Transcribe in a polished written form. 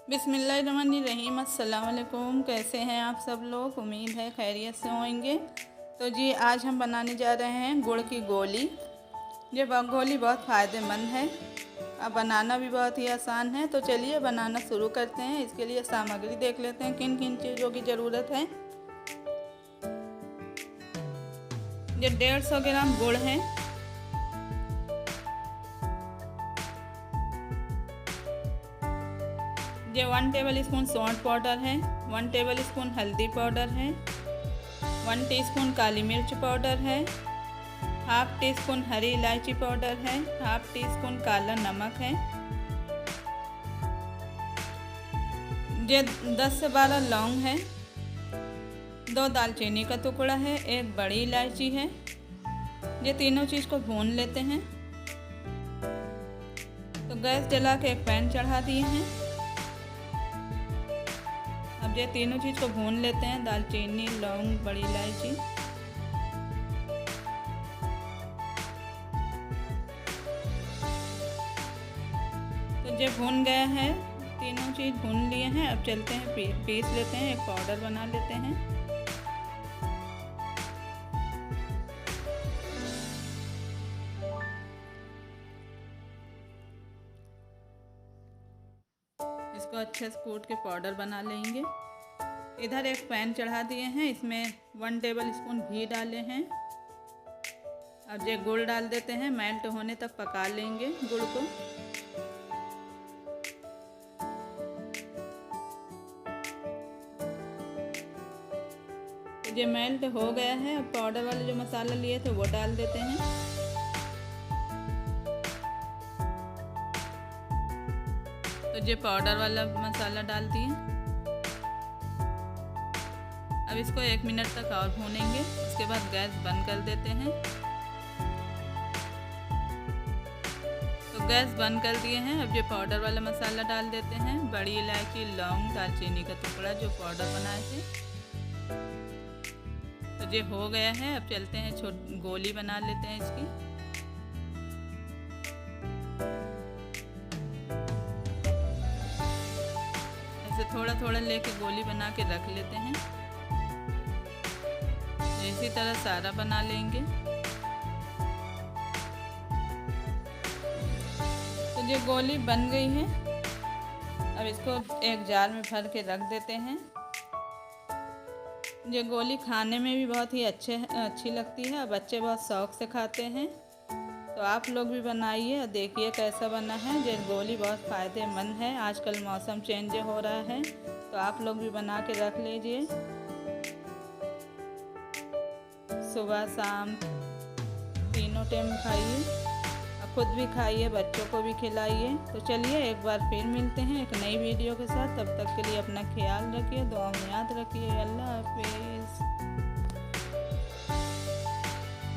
बिस्मिल्लाहिर्रहमानिर्रहीम। अस्सलाम वालेकुम। कैसे हैं आप सब लोग? उम्मीद है खैरियत से होंगे। तो जी आज हम बनाने जा रहे हैं गुड़ की गोली। ये गोली बहुत फ़ायदेमंद है और बनाना भी बहुत ही आसान है। तो चलिए बनाना शुरू करते हैं। इसके लिए सामग्री देख लेते हैं किन किन चीज़ों की ज़रूरत है। ये 150 ग्राम गुड़ है। ये 1 टेबल स्पून सौंठ पाउडर है। 1 टेबल स्पून हल्दी पाउडर है। 1 टीस्पून काली मिर्च पाउडर है। हाफ टी स्पून हरी इलायची पाउडर है। हाफ टी स्पून काला नमक है। ये 10 से 12 लौंग है। 2 दालचीनी का टुकड़ा है। 1 बड़ी इलायची है। ये तीनों चीज़ को भून लेते हैं। तो गैस जला के एक पैन चढ़ा दिए हैं। अब ये तीनों चीज़ को भून लेते हैं, दालचीनी, लौंग, बड़ी इलायची। तो ये भून गया है, तीनों चीज़ भून लिए हैं। अब चलते हैं पीस लेते हैं, एक पाउडर बना लेते हैं। इसको अच्छे से कूट के पाउडर बना लेंगे। इधर एक पैन चढ़ा दिए हैं, इसमें 1 टेबल स्पून घी डाले हैं। अब ये गुड़ डाल देते हैं, मेल्ट होने तक पका लेंगे गुड़ को। तो ये मेल्ट हो गया है। अब पाउडर वाले जो मसाला लिए थे वो डाल देते हैं। तो ये पाउडर वाला मसाला डाल दिए। अब इसको 1 मिनट तक और भूनेंगे। उसके बाद गैस बंद कर देते हैं। तो गैस बंद कर दिए हैं। अब ये पाउडर वाला मसाला डाल देते हैं। बड़ी इलायची, लौंग, दालचीनी का टुकड़ा जो पाउडर बनाए थे। तो ये हो गया है। अब चलते हैं गोली बना लेते हैं इसकी। ऐसे थोड़ा थोड़ा लेके गोली बना के रख लेते हैं। इसी तरह सारा बना लेंगे। तो ये गोली बन गई है। अब इसको एक जार में भर के रख देते हैं। ये गोली खाने में भी बहुत ही अच्छी लगती है। बच्चे बहुत शौक से खाते हैं। तो आप लोग भी बनाइए और देखिए कैसा बना है। ये गोली बहुत फ़ायदेमंद है। आजकल मौसम चेंज हो रहा है, तो आप लोग भी बना के रख लीजिए। सुबह शाम तीनों टाइम खाइए और ख़ुद भी खाइए, बच्चों को भी खिलाइए। तो चलिए एक बार फिर मिलते हैं एक नई वीडियो के साथ। तब तक के लिए अपना ख्याल रखिए, दुआ में याद रखिए। अल्लाह हाफिज़।